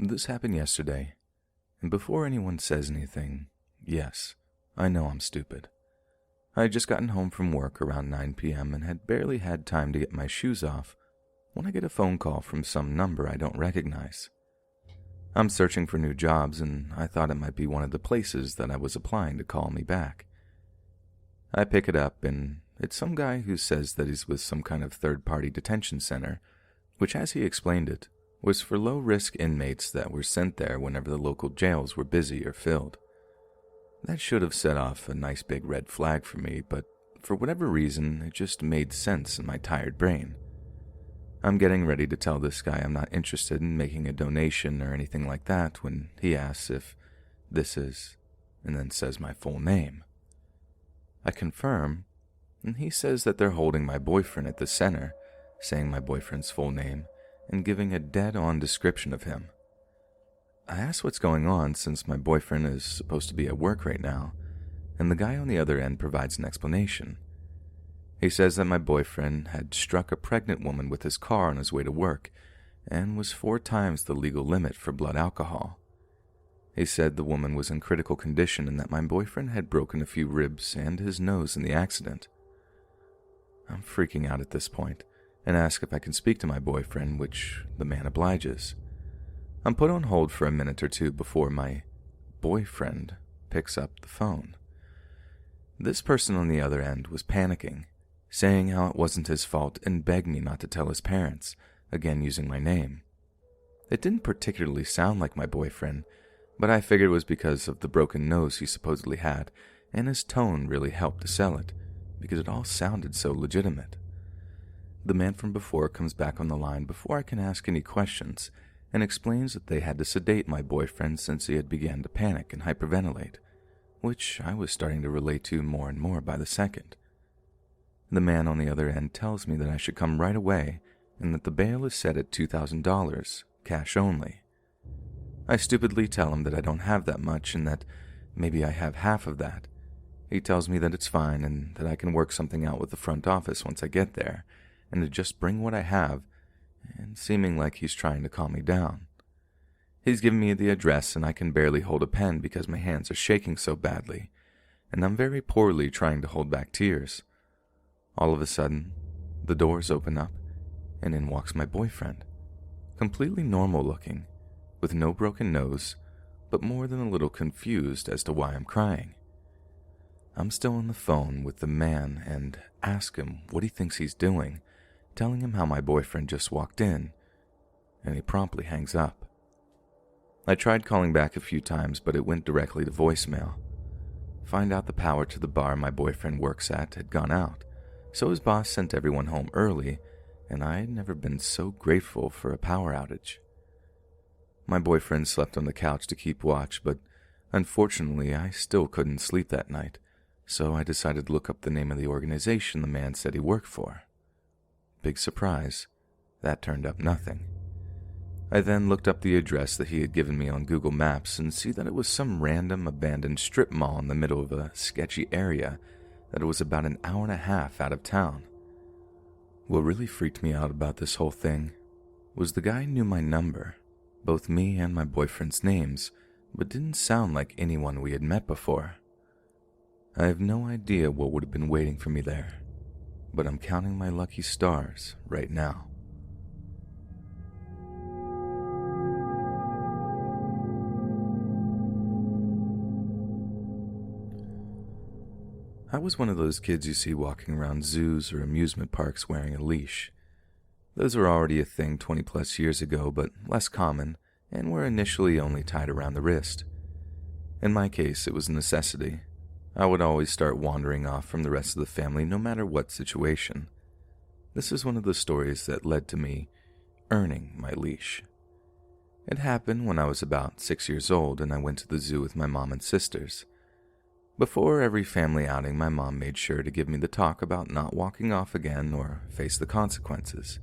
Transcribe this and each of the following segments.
This happened yesterday, and before anyone says anything, yes, I know I'm stupid. I had just gotten home from work around 9 p.m. and had barely had time to get my shoes off when I get a phone call from some number I don't recognize. I'm searching for new jobs, and I thought it might be one of the places that I was applying to call me back. I pick it up, and it's some guy who says that he's with some kind of third-party detention center, which, as he explained it, was for low-risk inmates that were sent there whenever the local jails were busy or filled. That should have set off a nice big red flag for me, but for whatever reason, it just made sense in my tired brain. I'm getting ready to tell this guy I'm not interested in making a donation or anything like that when he asks if this is, and then says my full name. I confirm, and he says that they're holding my boyfriend at the center, saying my boyfriend's full name, and giving a dead-on description of him. I ask what's going on since my boyfriend is supposed to be at work right now, and the guy on the other end provides an explanation. He says that my boyfriend had struck a pregnant woman with his car on his way to work and was 4 times the legal limit for blood alcohol. He said the woman was in critical condition and that my boyfriend had broken a few ribs and his nose in the accident. I'm freaking out at this point and ask if I can speak to my boyfriend, which the man obliges. I'm put on hold for a minute or two before my boyfriend picks up the phone. This person on the other end was panicking, saying how it wasn't his fault and begged me not to tell his parents, again using my name. It didn't particularly sound like my boyfriend, but I figured it was because of the broken nose he supposedly had, and his tone really helped to sell it, because it all sounded so legitimate. The man from before comes back on the line before I can ask any questions, and explains that they had to sedate my boyfriend since he had begun to panic and hyperventilate, which I was starting to relate to more and more by the second. The man on the other end tells me that I should come right away and that the bail is set at $2,000, cash only. I stupidly tell him that I don't have that much and that maybe I have half of that. He tells me that it's fine and that I can work something out with the front office once I get there, and to just bring what I have, and seeming like he's trying to calm me down. He's given me the address and I can barely hold a pen because my hands are shaking so badly, and I'm very poorly trying to hold back tears. All of a sudden, the doors open up, and in walks my boyfriend, completely normal looking, with no broken nose, but more than a little confused as to why I'm crying. I'm still on the phone with the man and ask him what he thinks he's doing, telling him how my boyfriend just walked in, and he promptly hangs up. I tried calling back a few times, but it went directly to voicemail. Find out the power to the bar my boyfriend works at had gone out, so his boss sent everyone home early, and I had never been so grateful for a power outage. My boyfriend slept on the couch to keep watch, but unfortunately I still couldn't sleep that night, so I decided to look up the name of the organization the man said he worked for. Big surprise, that turned up nothing. I then looked up the address that he had given me on Google Maps and see that it was some random abandoned strip mall in the middle of a sketchy area that was about an hour and a half out of town. What really freaked me out about this whole thing was the guy knew my number, both me and my boyfriend's names, but didn't sound like anyone we had met before. I have no idea what would have been waiting for me there, but I'm counting my lucky stars right now. I was one of those kids you see walking around zoos or amusement parks wearing a leash. Those were already a thing 20 plus years ago, but less common, and were initially only tied around the wrist. In my case, it was a necessity. I would always start wandering off from the rest of the family no matter what situation. This is one of the stories that led to me earning my leash. It happened when I was about 6 years old and I went to the zoo with my mom and sisters. Before every family outing, my mom made sure to give me the talk about not walking off again or face the consequences.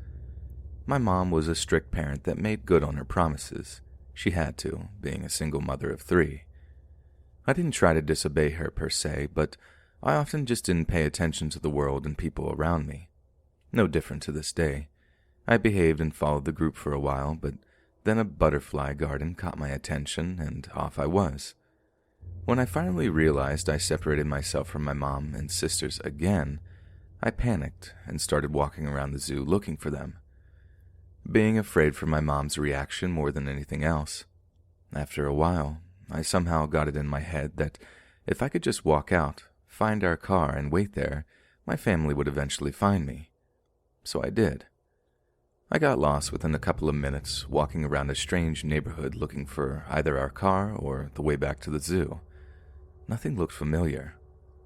My mom was a strict parent that made good on her promises. She had to, being a single mother of 3. I didn't try to disobey her per se, but I often just didn't pay attention to the world and people around me. No different to this day. I behaved and followed the group for a while, but Then a butterfly garden caught my attention, and off I was. When I finally realized I separated myself from my mom and sisters again, I panicked and started walking around the zoo looking for them, being afraid for my mom's reaction more than anything else. After a while, I somehow got it in my head that if I could just walk out, find our car, and wait there, my family would eventually find me. So I did. I got lost within a couple of minutes, walking around a strange neighborhood looking for either our car or the way back to the zoo. Nothing looked familiar.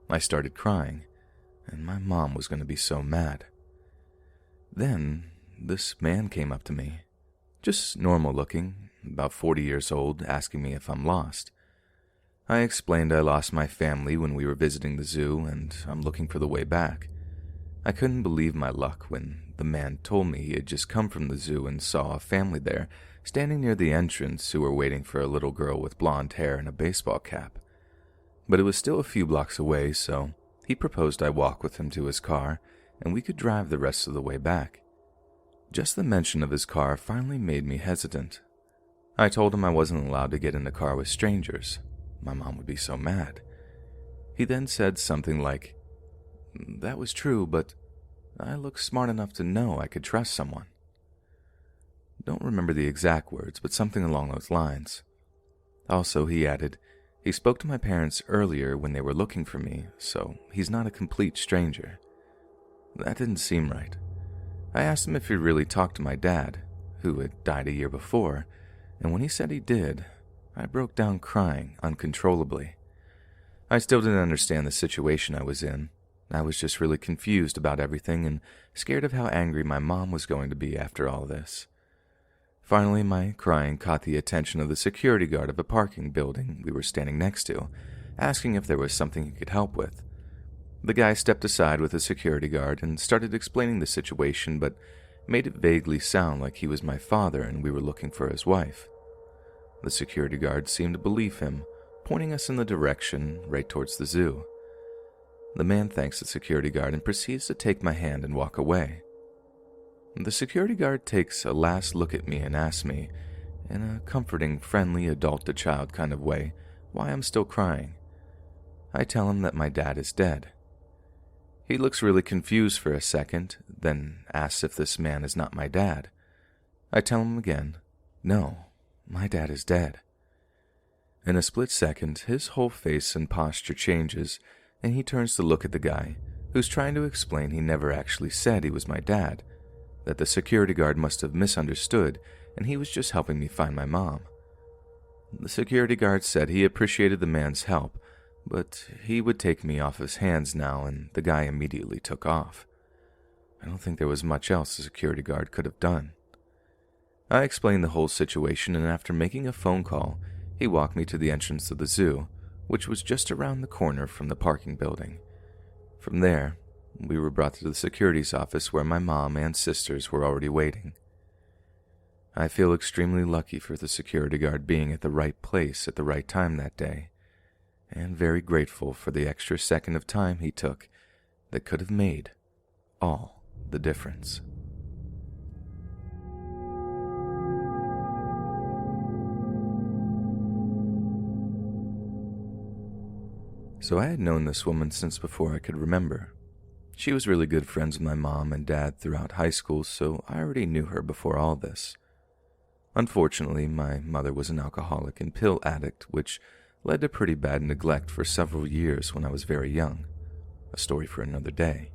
I started crying, and my mom was going to be so mad. Then, this man came up to me, just normal looking, about 40 years old, asking me if I'm lost. I explained I lost my family when we were visiting the zoo, and I'm looking for the way back. I couldn't believe my luck when the man told me he had just come from the zoo and saw a family there, standing near the entrance, who were waiting for a little girl with blonde hair and a baseball cap. But it was still a few blocks away, so he proposed I walk with him to his car, and we could drive the rest of the way back. Just the mention of his car finally made me hesitant. I told him I wasn't allowed to get in the car with strangers. My mom would be so mad. He then said something like, "That was true, but I look smart enough to know I could trust someone." Don't remember the exact words, but something along those lines. Also, he added, he spoke to my parents earlier when they were looking for me, so he's not a complete stranger. That didn't seem right. I asked him if he really talked to my dad, who had died a year before, and when he said he did, I broke down crying uncontrollably. I still didn't understand the situation I was in. I was just really confused about everything and scared of how angry my mom was going to be after all this. Finally, my crying caught the attention of the security guard of a parking building we were standing next to, asking if there was something he could help with. The guy stepped aside with the security guard and started explaining the situation, but made it vaguely sound like he was my father and we were looking for his wife. The security guard seemed to believe him, pointing us in the direction right towards the zoo. The man thanks the security guard and proceeds to take my hand and walk away. The security guard takes a last look at me and asks me, in a comforting, friendly, adult-to-child kind of way, why I'm still crying. I tell him that my dad is dead. He looks really confused for a second, then asks if this man is not my dad. I tell him again, no, my dad is dead. In a split second, his whole face and posture changes, and he turns to look at the guy, who's trying to explain he never actually said he was my dad, that the security guard must have misunderstood, and he was just helping me find my mom. The security guard said he appreciated the man's help, but he would take me off his hands now, and the guy immediately took off. I don't think there was much else the security guard could have done. I explained the whole situation, and after making a phone call, he walked me to the entrance of the zoo, which was just around the corner from the parking building. From there, we were brought to the security's office where my mom and sisters were already waiting. I feel extremely lucky for the security guard being at the right place at the right time that day, and very grateful for the extra second of time he took that could have made all the difference. So I had known this woman since before I could remember. She was really good friends with my mom and dad throughout high school, so I already knew her before all this. Unfortunately, my mother was an alcoholic and pill addict, which led to pretty bad neglect for several years when I was very young. A story for another day.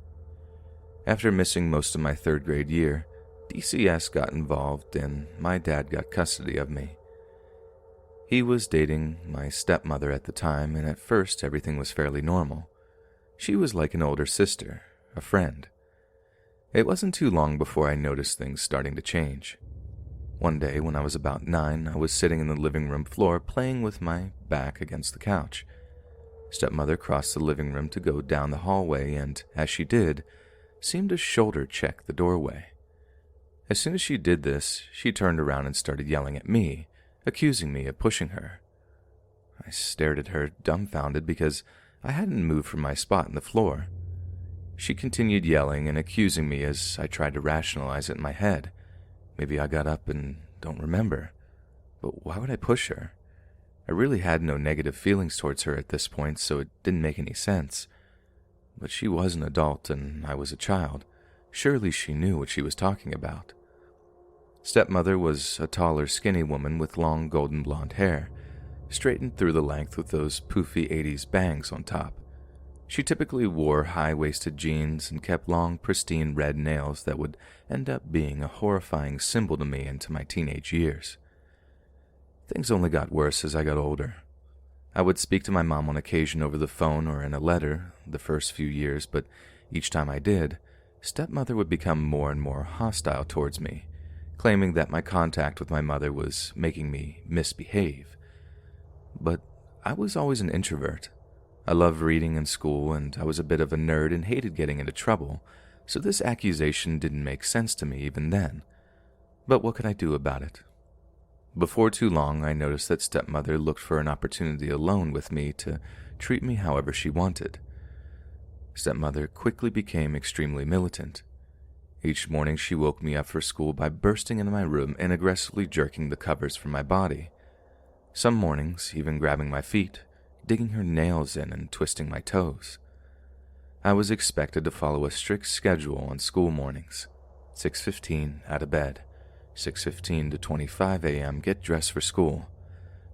After missing most of my third grade year, DCS got involved and my dad got custody of me. He was dating my stepmother at the time, and at first everything was fairly normal. She was like an older sister, a friend. It wasn't too long before I noticed things starting to change. One day when I was about 9, I was sitting in the living room floor playing with my back against the couch. Stepmother crossed the living room to go down the hallway and, as she did, seemed to shoulder check the doorway. As soon as she did this, she turned around and started yelling at me, accusing me of pushing her. I stared at her, dumbfounded, because I hadn't moved from my spot in the floor. She continued yelling and accusing me as I tried to rationalize it in my head. Maybe I got up and don't remember. but why would I push her? I really had no negative feelings towards her at this point, so it didn't make any sense. But she was an adult and I was a child. Surely she knew what she was talking about. Stepmother was a taller, skinny woman with long golden blonde hair, straightened through the length with those poofy 80s bangs on top. She typically wore high-waisted jeans and kept long, pristine red nails that would end up being a horrifying symbol to me into my teenage years. Things only got worse as I got older. I would speak to my mom on occasion over the phone or in a letter the first few years, but each time I did, stepmother would become more and more hostile towards me, claiming that my contact with my mother was making me misbehave. But I was always an introvert. I loved reading in school, and I was a bit of a nerd and hated getting into trouble, so this accusation didn't make sense to me even then. But what could I do about it? Before too long, I noticed that stepmother looked for an opportunity alone with me to treat me however she wanted. Stepmother quickly became extremely militant. Each morning she woke me up for school by bursting into my room and aggressively jerking the covers from my body. Some mornings, even grabbing my feet, digging her nails in and twisting my toes. I was expected to follow a strict schedule on school mornings. 6:15 out of bed. 6:15 to 25 a.m. get dressed for school.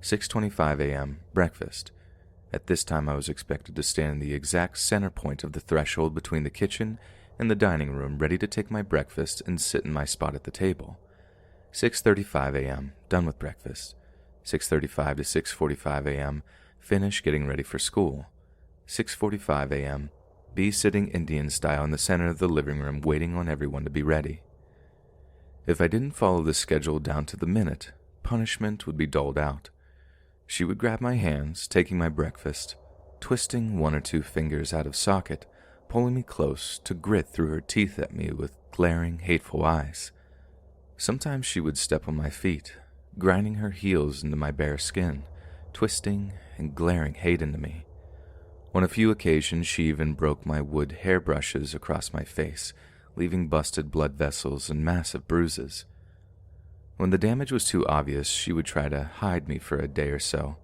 6:25 a.m. breakfast. At this time I was expected to stand in the exact center point of the threshold between the kitchen and the dining room, ready to take my breakfast and sit in my spot at the table. 6:35 a.m. done with breakfast. 6:35 to 6:45 a.m. finish getting ready for school. 6:45 a.m. be sitting Indian style in the center of the living room waiting on everyone to be ready. If I didn't follow this schedule down to the minute, punishment would be doled out. She would grab my hands, taking my breakfast, twisting one or two fingers out of socket, pulling me close to grit through her teeth at me with glaring, hateful eyes. Sometimes she would step on my feet, grinding her heels into my bare skin, twisting and glaring hate into me. On a few occasions, she even broke my wood hairbrushes across my face, leaving busted blood vessels and massive bruises. When the damage was too obvious, she would try to hide me for a day or so,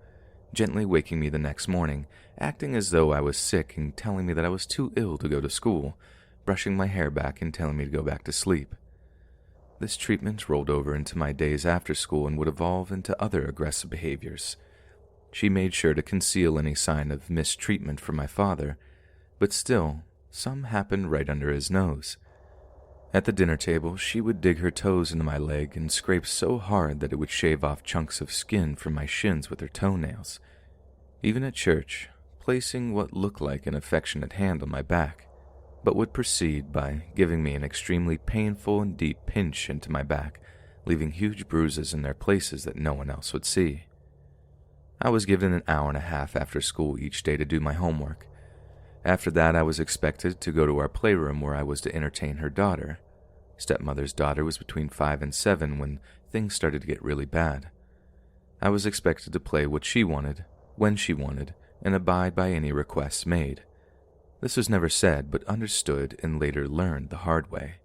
gently waking me the next morning, acting as though I was sick and telling me that I was too ill to go to school, brushing my hair back and telling me to go back to sleep. This treatment rolled over into my days after school and would evolve into other aggressive behaviors. She made sure to conceal any sign of mistreatment from my father, but still, some happened right under his nose. At the dinner table, she would dig her toes into my leg and scrape so hard that it would shave off chunks of skin from my shins with her toenails. Even at church, placing what looked like an affectionate hand on my back, but would proceed by giving me an extremely painful and deep pinch into my back, leaving huge bruises in their places that no one else would see. I was given an hour and a half after school each day to do my homework. After that, I was expected to go to our playroom where I was to entertain her daughter. Stepmother's daughter was between 5 and 7 when things started to get really bad. I was expected to play what she wanted, when she wanted, and abide by any requests made. This was never said, but understood and later learned the hard way.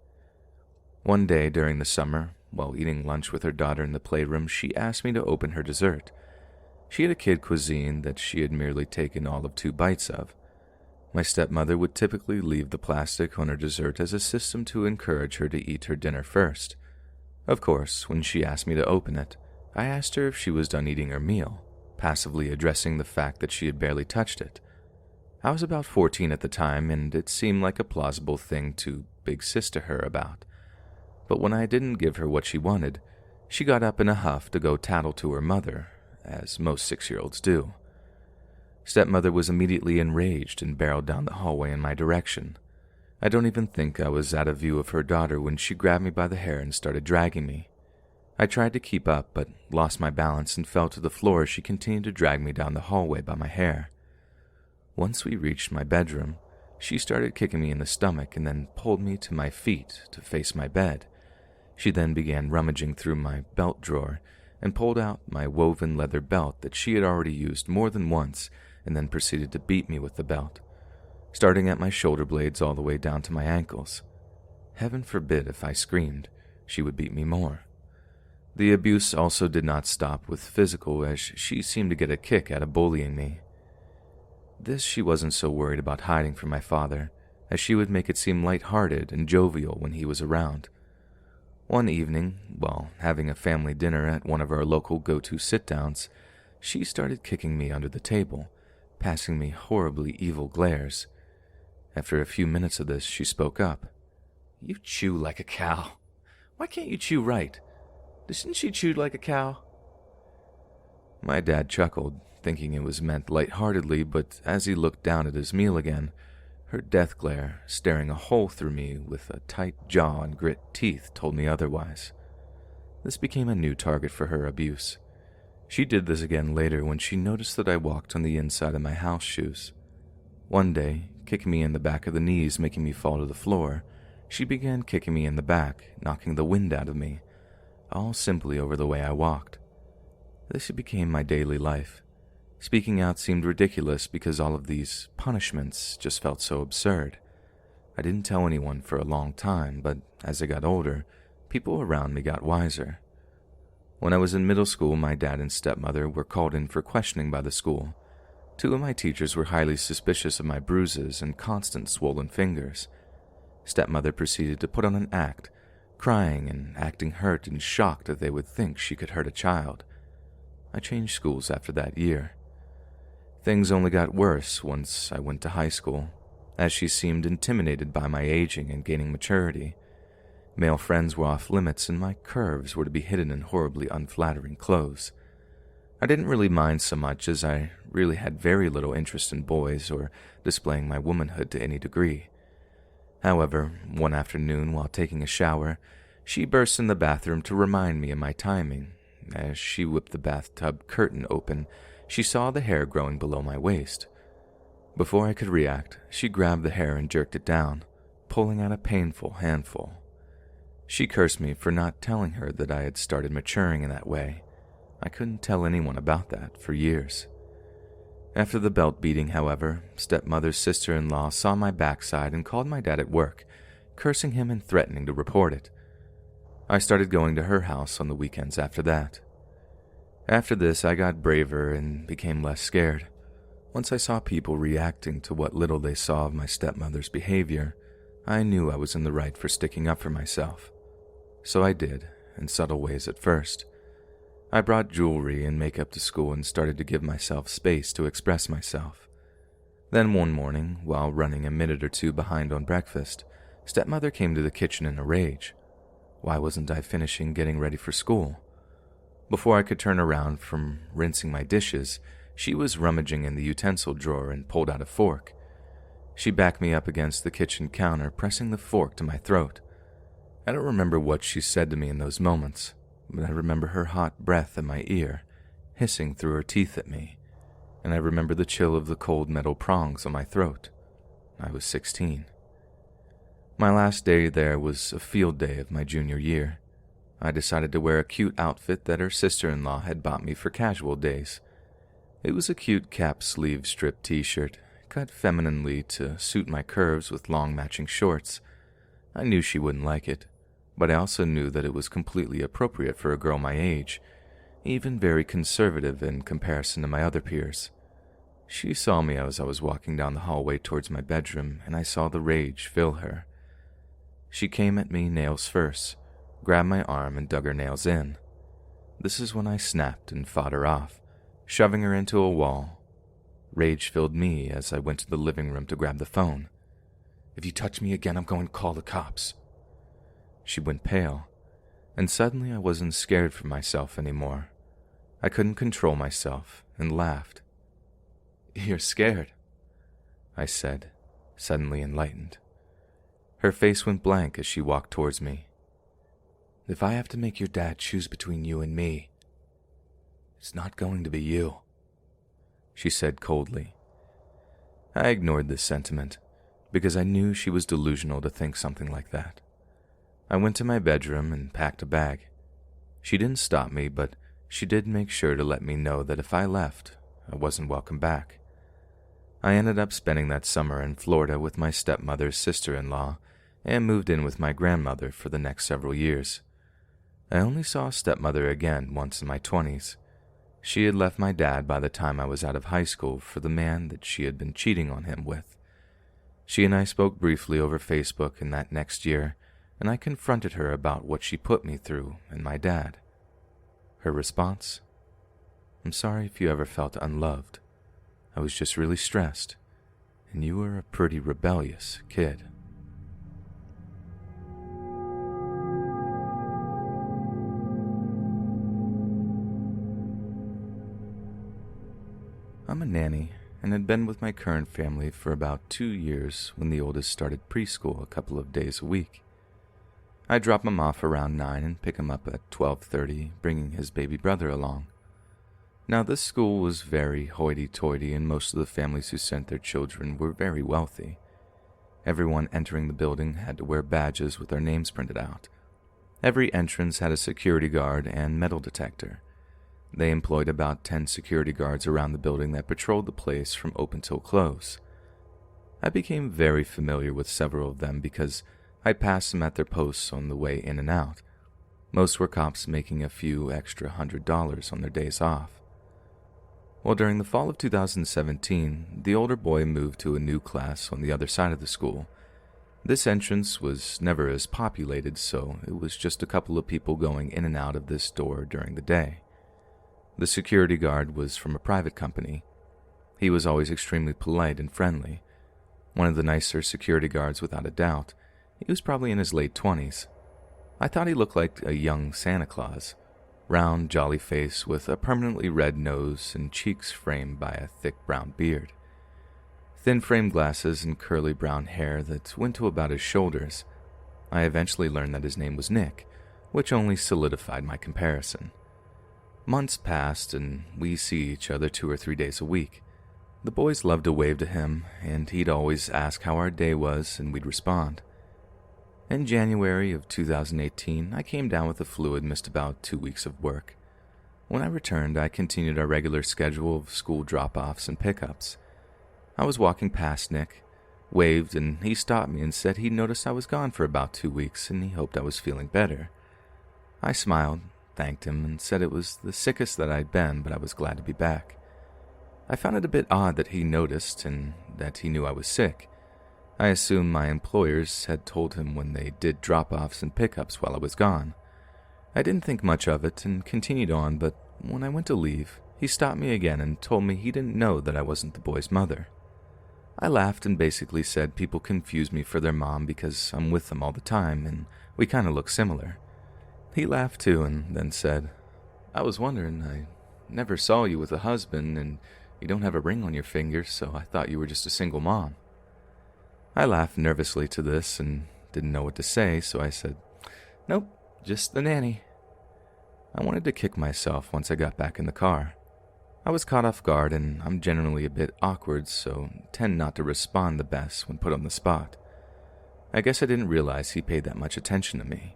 One day during the summer, while eating lunch with her daughter in the playroom, she asked me to open her dessert. She had a kid cuisine that she had merely taken all of 2 bites of. My stepmother would typically leave the plastic on her dessert as a system to encourage her to eat her dinner first. Of course, when she asked me to open it, I asked her if she was done eating her meal, passively addressing the fact that she had barely touched it. I was about 14 at the time, and it seemed like a plausible thing to big sis to her about. But when I didn't give her what she wanted, she got up in a huff to go tattle to her mother, as most 6-year-olds do. Stepmother was immediately enraged and barreled down the hallway in my direction. I don't even think I was out of view of her daughter when she grabbed me by the hair and started dragging me. I tried to keep up, but lost my balance and fell to the floor as she continued to drag me down the hallway by my hair. Once we reached my bedroom, she started kicking me in the stomach and then pulled me to my feet to face my bed. She then began rummaging through my belt drawer and pulled out my woven leather belt that she had already used more than once, and then proceeded to beat me with the belt, starting at my shoulder blades all the way down to my ankles. Heaven forbid if I screamed, she would beat me more. The abuse also did not stop with physical, as she seemed to get a kick out of bullying me. This she wasn't so worried about hiding from my father, as she would make it seem lighthearted and jovial when he was around. One evening, while having a family dinner at one of our local go-to sit-downs, she started kicking me under the table, passing me horribly evil glares. After a few minutes of this, she spoke up. "You chew like a cow. Why can't you chew right? Doesn't she chew like a cow?" My dad chuckled, thinking it was meant lightheartedly, but as he looked down at his meal again, her death glare, staring a hole through me with a tight jaw and grit teeth, told me otherwise. This became a new target for her abuse. She did this again later when she noticed that I walked on the inside of my house shoes. One day, kicking me in the back of the knees, making me fall to the floor, she began kicking me in the back, knocking the wind out of me, all simply over the way I walked. This became my daily life. Speaking out seemed ridiculous because all of these punishments just felt so absurd. I didn't tell anyone for a long time, but as I got older, people around me got wiser. When I was in middle school, my dad and stepmother were called in for questioning by the school. Two of my teachers were highly suspicious of my bruises and constant swollen fingers. Stepmother proceeded to put on an act, crying and acting hurt and shocked that they would think she could hurt a child. I changed schools after that year. Things only got worse once I went to high school, as she seemed intimidated by my aging and gaining maturity. Male friends were off limits and my curves were to be hidden in horribly unflattering clothes. I didn't really mind so much as I really had very little interest in boys or displaying my womanhood to any degree. However, one afternoon while taking a shower, she burst in the bathroom to remind me of my timing. As she whipped the bathtub curtain open, she saw the hair growing below my waist. Before I could react, she grabbed the hair and jerked it down, pulling out a painful handful. She cursed me for not telling her that I had started maturing in that way. I couldn't tell anyone about that for years. After the belt beating, however, stepmother's sister-in-law saw my backside and called my dad at work, cursing him and threatening to report it. I started going to her house on the weekends after that. After this, I got braver and became less scared. Once I saw people reacting to what little they saw of my stepmother's behavior, I knew I was in the right for sticking up for myself. So I did, in subtle ways at first. I brought jewelry and makeup to school and started to give myself space to express myself. Then one morning, while running a minute or two behind on breakfast, stepmother came to the kitchen in a rage. Why wasn't I finishing getting ready for school? Before I could turn around from rinsing my dishes, she was rummaging in the utensil drawer and pulled out a fork. She backed me up against the kitchen counter, pressing the fork to my throat. I don't remember what she said to me in those moments, but I remember her hot breath in my ear, hissing through her teeth at me, and I remember the chill of the cold metal prongs on my throat. I was 16. My last day there was a field day of my junior year. I decided to wear a cute outfit that her sister-in-law had bought me for casual days. It was a cute cap-sleeve strip t-shirt, cut femininely to suit my curves with long matching shorts. I knew she wouldn't like it, but I also knew that it was completely appropriate for a girl my age, even very conservative in comparison to my other peers. She saw me as I was walking down the hallway towards my bedroom, and I saw the rage fill her. She came at me nails first, grabbed my arm and dug her nails in. This is when I snapped and fought her off, shoving her into a wall. Rage filled me as I went to the living room to grab the phone. "If you touch me again, I'm going to call the cops." She went pale, and suddenly I wasn't scared for myself anymore. I couldn't control myself and laughed. "You're scared," I said, suddenly enlightened. Her face went blank as she walked towards me. "If I have to make your dad choose between you and me, it's not going to be you," she said coldly. I ignored this sentiment because I knew she was delusional to think something like that. I went to my bedroom and packed a bag. She didn't stop me, but she did make sure to let me know that if I left, I wasn't welcome back. I ended up spending that summer in Florida with my stepmother's sister-in-law and moved in with my grandmother for the next several years. I only saw stepmother again once in my 20s. She had left my dad by the time I was out of high school for the man that she had been cheating on him with. She and I spoke briefly over Facebook in that next year, and I confronted her about what she put me through and my dad. Her response? I'm sorry if you ever felt unloved. I was just really stressed, and you were a pretty rebellious kid. I'm a nanny and had been with my current family for about 2 years when the oldest started preschool a couple of days a week. I drop him off around 9 and pick him up at 12:30, bringing his baby brother along. Now, this school was very hoity-toity, and most of the families who sent their children were very wealthy. Everyone entering the building had to wear badges with their names printed out. Every entrance had a security guard and metal detector. They employed about 10 security guards around the building that patrolled the place from open till close. I became very familiar with several of them because I passed them at their posts on the way in and out. Most were cops making a few extra $100 on their days off. Well, during the fall of 2017, the older boy moved to a new class on the other side of the school. This entrance was never as populated, so it was just a couple of people going in and out of this door during the day. The security guard was from a private company. He was always extremely polite and friendly. One of the nicer security guards without a doubt. He was probably in his late 20s. I thought he looked like a young Santa Claus. Round, jolly face with a permanently red nose and cheeks framed by a thick brown beard. Thin frame glasses and curly brown hair that went to about his shoulders. I eventually learned that his name was Nick, which only solidified my comparison. Months passed, and we see each other 2 or 3 days a week. The boys loved to wave to him, and he'd always ask how our day was, and we'd respond. In January of 2018, I came down with the flu and missed about 2 weeks of work. When I returned, I continued our regular schedule of school drop-offs and pickups. I was walking past Nick, waved, and he stopped me and said he noticed I was gone for about 2 weeks and he hoped I was feeling better. I smiled, thanked him, and said it was the sickest that I'd been, but I was glad to be back. I found it a bit odd that he noticed and that he knew I was sick. I assumed my employers had told him when they did drop-offs and pickups while I was gone. I didn't think much of it and continued on, but when I went to leave, he stopped me again and told me he didn't know that I wasn't the boy's mother. I laughed and basically said people confuse me for their mom because I'm with them all the time and we kind of look similar. He laughed too and then said, I was wondering, I never saw you with a husband and you don't have a ring on your finger, so I thought you were just a single mom. I laughed nervously to this and didn't know what to say, so I said, Nope, just the nanny. I wanted to kick myself once I got back in the car. I was caught off guard and I'm generally a bit awkward, so tend not to respond the best when put on the spot. I guess I didn't realize he paid that much attention to me.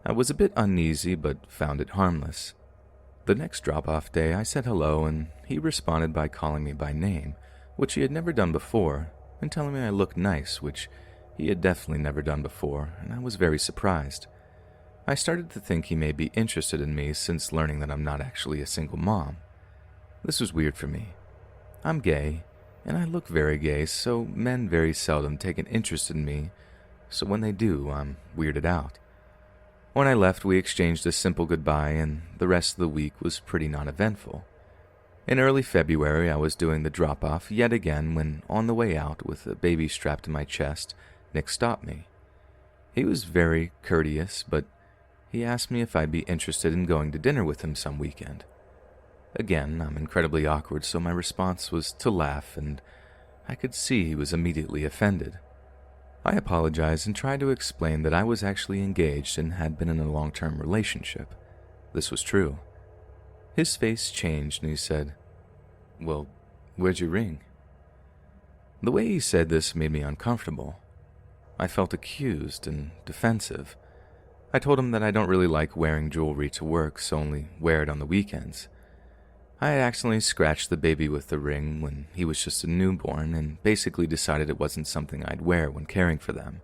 I was a bit uneasy, but found it harmless. The next drop-off day, I said hello, and he responded by calling me by name, which he had never done before, and telling me I looked nice, which he had definitely never done before, and I was very surprised. I started to think he may be interested in me since learning that I'm not actually a single mom. This was weird for me. I'm gay, and I look very gay, so men very seldom take an interest in me, so when they do, I'm weirded out. When I left, we exchanged a simple goodbye, and the rest of the week was pretty non-eventful. In early February, I was doing the drop-off yet again when, on the way out with a baby strapped to my chest, Nick stopped me. He was very courteous, but he asked me if I'd be interested in going to dinner with him some weekend. Again, I'm incredibly awkward, so my response was to laugh, and I could see he was immediately offended. I apologized and tried to explain that I was actually engaged and had been in a long-term relationship. This was true. His face changed and he said, Well, where's your ring? The way he said this made me uncomfortable. I felt accused and defensive. I told him that I don't really like wearing jewelry to work, so only wear it on the weekends. I had accidentally scratched the baby with the ring when he was just a newborn and basically decided it wasn't something I'd wear when caring for them.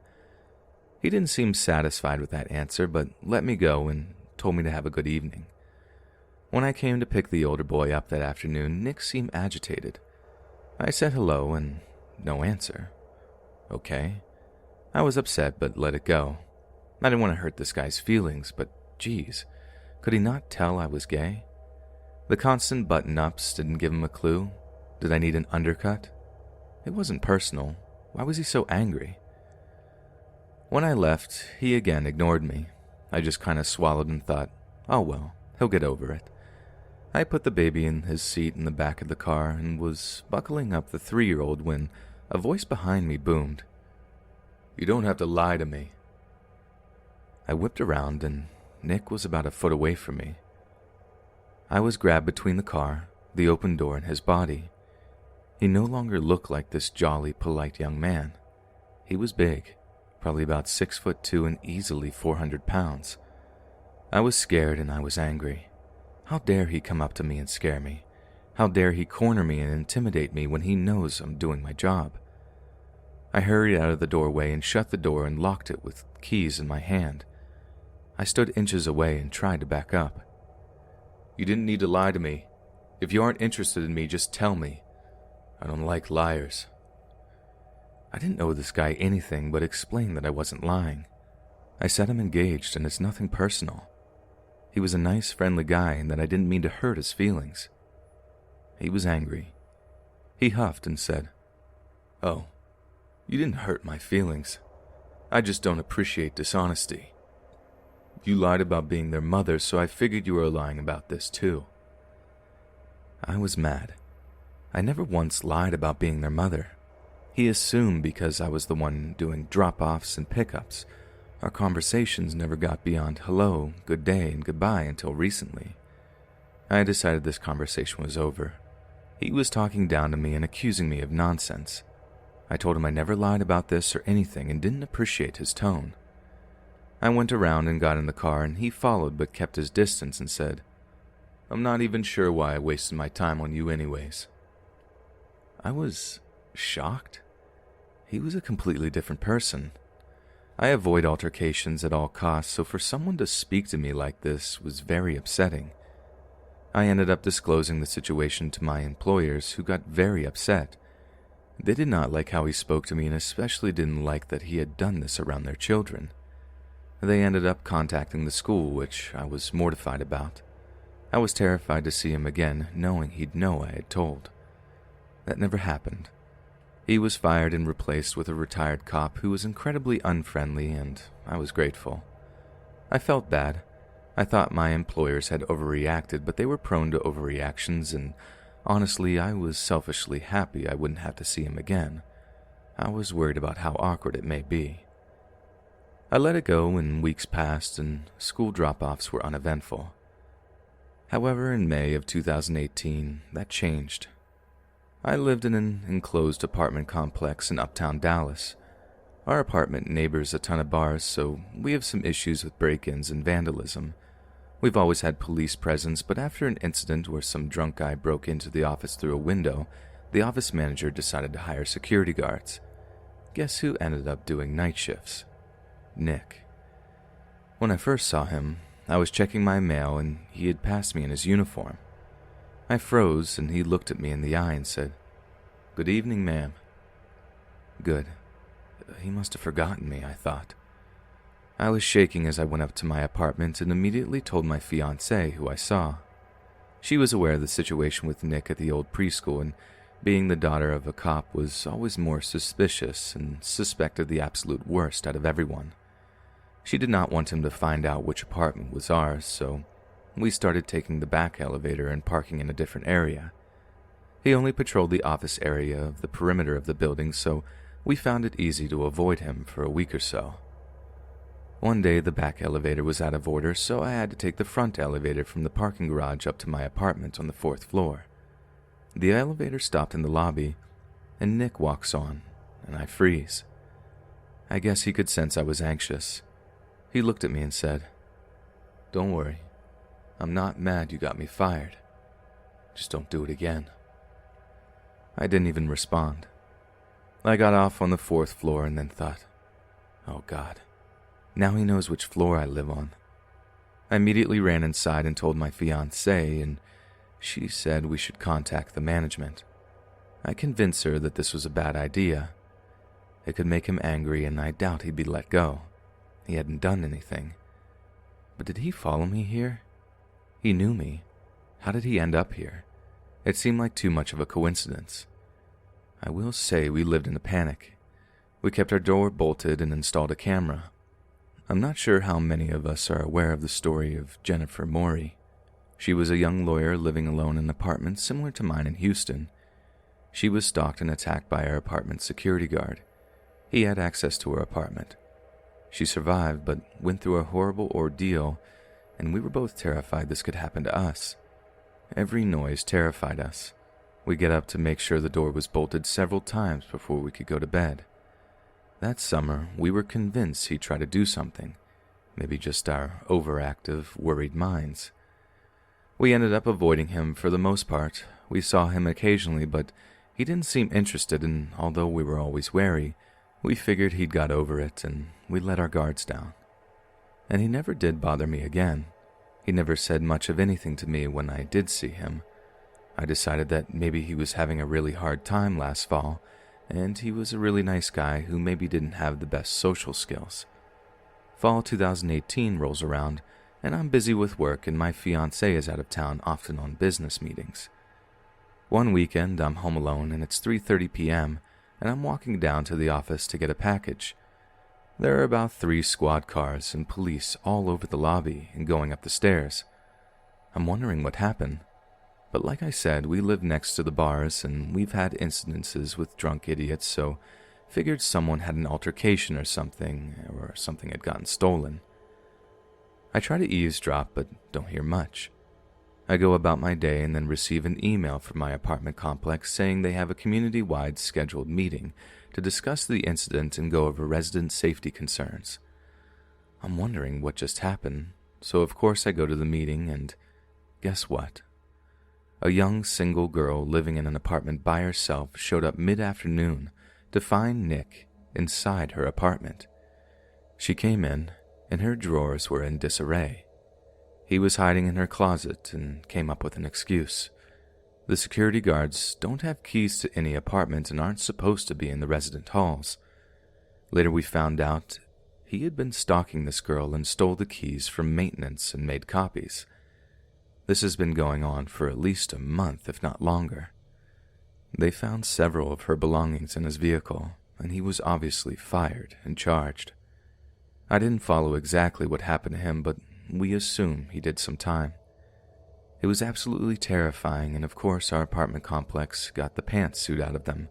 He didn't seem satisfied with that answer, but let me go and told me to have a good evening. When I came to pick the older boy up that afternoon, Nick seemed agitated. I said hello and no answer. Okay. I was upset but let it go. I didn't want to hurt this guy's feelings, but geez, could he not tell I was gay? The constant button-ups didn't give him a clue. Did I need an undercut? It wasn't personal. Why was he so angry? When I left, he again ignored me. I just kind of swallowed and thought, oh well, he'll get over it. I put the baby in his seat in the back of the car and was buckling up the 3-year-old when a voice behind me boomed, "You don't have to lie to me." I whipped around and Nick was about a foot away from me. I was grabbed between the car, the open door, and his body. He no longer looked like this jolly, polite young man. He was big, probably about 6'2" and easily 400 pounds. I was scared and I was angry. How dare he come up to me and scare me? How dare he corner me and intimidate me when he knows I'm doing my job? I hurried out of the doorway and shut the door and locked it with keys in my hand. I stood inches away and tried to back up. "You didn't need to lie to me. If you aren't interested in me, just tell me. I don't like liars." I didn't owe this guy anything but explain that I wasn't lying. I said I'm engaged and it's nothing personal. He was a nice, friendly guy and that I didn't mean to hurt his feelings. He was angry. He huffed and said, "Oh, you didn't hurt my feelings. I just don't appreciate dishonesty. You lied about being their mother, so I figured you were lying about this too." I was mad. I never once lied about being their mother. He assumed because I was the one doing drop-offs and pickups, our conversations never got beyond hello, good day, and goodbye until recently. I decided this conversation was over. He was talking down to me and accusing me of nonsense. I told him I never lied about this or anything and didn't appreciate his tone. I went around and got in the car and he followed but kept his distance and said, "I'm not even sure why I wasted my time on you anyways." I was shocked. He was a completely different person. I avoid altercations at all costs, so for someone to speak to me like this was very upsetting. I ended up disclosing the situation to my employers, who got very upset. They did not like how he spoke to me and especially didn't like that he had done this around their children. They ended up contacting the school, which I was mortified about. I was terrified to see him again, knowing he'd know I had told. That never happened. He was fired and replaced with a retired cop who was incredibly unfriendly, and I was grateful. I felt bad. I thought my employers had overreacted, but they were prone to overreactions, and honestly, I was selfishly happy I wouldn't have to see him again. I was worried about how awkward it may be. I let it go, and weeks passed, and school drop-offs were uneventful. However, in May of 2018, that changed. I lived in an enclosed apartment complex in uptown Dallas. Our apartment neighbors a ton of bars, so we have some issues with break-ins and vandalism. We've always had police presence, but after an incident where some drunk guy broke into the office through a window, the office manager decided to hire security guards. Guess who ended up doing night shifts? Nick. When I first saw him, I was checking my mail and he had passed me in his uniform. I froze and he looked at me in the eye and said, "Good evening, ma'am." Good. He must have forgotten me, I thought. I was shaking as I went up to my apartment and immediately told my fiancée who I saw. She was aware of the situation with Nick at the old preschool, and being the daughter of a cop was always more suspicious and suspected the absolute worst out of everyone. She did not want him to find out which apartment was ours, so we started taking the back elevator and parking in a different area. He only patrolled the office area of the perimeter of the building, so we found it easy to avoid him for a week or so. One day the back elevator was out of order, so I had to take the front elevator from the parking garage up to my apartment on the 4th floor. The elevator stopped in the lobby, and Nick walks on, and I freeze. I guess he could sense I was anxious. He looked at me and said, "Don't worry. I'm not mad you got me fired. Just don't do it again." I didn't even respond. I got off on the 4th floor and then thought, oh God, now he knows which floor I live on. I immediately ran inside and told my fiancée, and she said we should contact the management. I convinced her that this was a bad idea. It could make him angry, and I doubt he'd be let go. He hadn't done anything. But did he follow me here? He knew me. How did he end up here? It seemed like too much of a coincidence. I will say we lived in a panic. We kept our door bolted and installed a camera. I'm not sure how many of us are aware of the story of Jennifer Morey. She was a young lawyer living alone in an apartment similar to mine in Houston. She was stalked and attacked by our apartment security guard. He had access to her apartment. She survived, but went through a horrible ordeal, and we were both terrified this could happen to us. Every noise terrified us. We get up to make sure the door was bolted several times before we could go to bed. That summer, we were convinced he'd try to do something, maybe just our overactive, worried minds. We ended up avoiding him for the most part. We saw him occasionally, but he didn't seem interested, and although we were always wary, we figured he'd got over it, and we let our guards down. And he never did bother me again. He never said much of anything to me when I did see him. I decided that maybe he was having a really hard time last fall, and he was a really nice guy who maybe didn't have the best social skills. Fall 2018 rolls around, and I'm busy with work, and my fiancée is out of town, often on business meetings. One weekend, I'm home alone, and it's 3:30 p.m., and I'm walking down to the office to get a package. There are about 3 squad cars and police all over the lobby and going up the stairs. I'm wondering what happened. But like I said, we live next to the bars, and we've had incidences with drunk idiots, so figured someone had an altercation or something had gotten stolen. I try to eavesdrop, but don't hear much. I go about my day and then receive an email from my apartment complex saying they have a community-wide scheduled meeting to discuss the incident and go over resident safety concerns. I'm wondering what just happened, so of course I go to the meeting, and guess what? A young single girl living in an apartment by herself showed up mid-afternoon to find Nick inside her apartment. She came in, and her drawers were in disarray. He was hiding in her closet and came up with an excuse. The security guards don't have keys to any apartment and aren't supposed to be in the resident halls. Later we found out he had been stalking this girl and stole the keys from maintenance and made copies. This has been going on for at least a month, if not longer. They found several of her belongings in his vehicle, and he was obviously fired and charged. I didn't follow exactly what happened to him, but we assume he did some time. It was absolutely terrifying, and of course our apartment complex got the pantsuit out of them.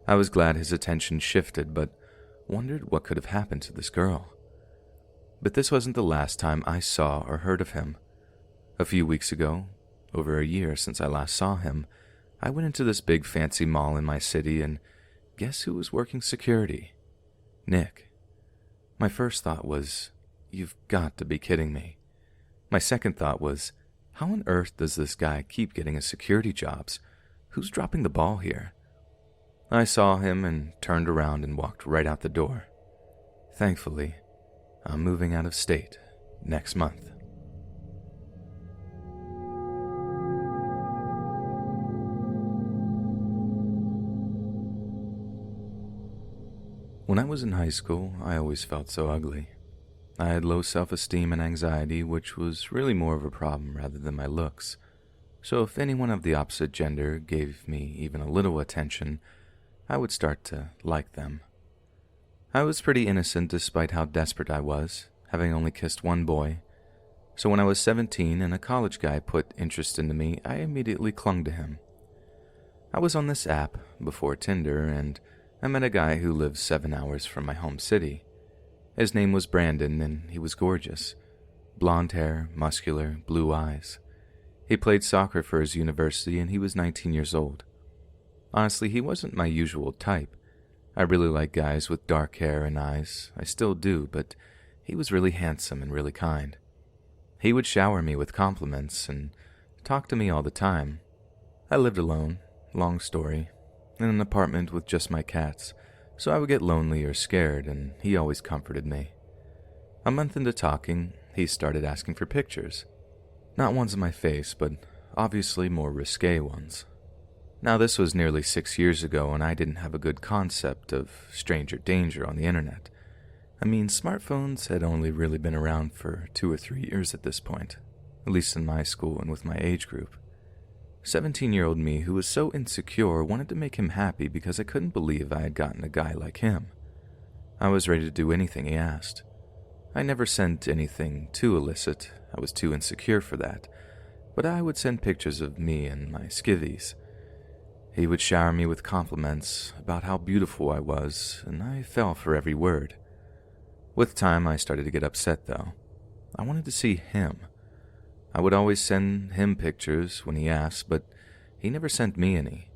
I was glad his attention shifted, but wondered what could have happened to this girl. But this wasn't the last time I saw or heard of him. A few weeks ago, over a year since I last saw him, I went into this big fancy mall in my city, and guess who was working security? Nick. My first thought was, you've got to be kidding me. My second thought was, how on earth does this guy keep getting his security jobs? Who's dropping the ball here? I saw him and turned around and walked right out the door. Thankfully, I'm moving out of state next month. When I was in high school, I always felt so ugly. I had low self-esteem and anxiety, which was really more of a problem rather than my looks. So if anyone of the opposite gender gave me even a little attention, I would start to like them. I was pretty innocent despite how desperate I was, having only kissed one boy. So when I was 17 and a college guy put interest into me, I immediately clung to him. I was on this app before Tinder, and I met a guy who lived 7 hours from my home city. His name was Brandon, and he was gorgeous. Blonde hair, muscular, blue eyes. He played soccer for his university, and he was 19 years old. Honestly, he wasn't my usual type. I really like guys with dark hair and eyes. I still do, but he was really handsome and really kind. He would shower me with compliments and talk to me all the time. I lived alone, long story, in an apartment with just my cats, so I would get lonely or scared, and he always comforted me. A month into talking, he started asking for pictures. Not ones of my face, but obviously more risque ones. Now, this was nearly 6 years ago, and I didn't have a good concept of stranger danger on the internet. I mean, smartphones had only really been around for 2 or 3 years at this point, at least in my school and with my age group. 17-year-old me, who was so insecure, wanted to make him happy because I couldn't believe I had gotten a guy like him. I was ready to do anything he asked. I never sent anything too illicit, I was too insecure for that, but I would send pictures of me and my skivvies. He would shower me with compliments about how beautiful I was, and I fell for every word. With time, I started to get upset, though. I wanted to see him. I would always send him pictures when he asked, but he never sent me any.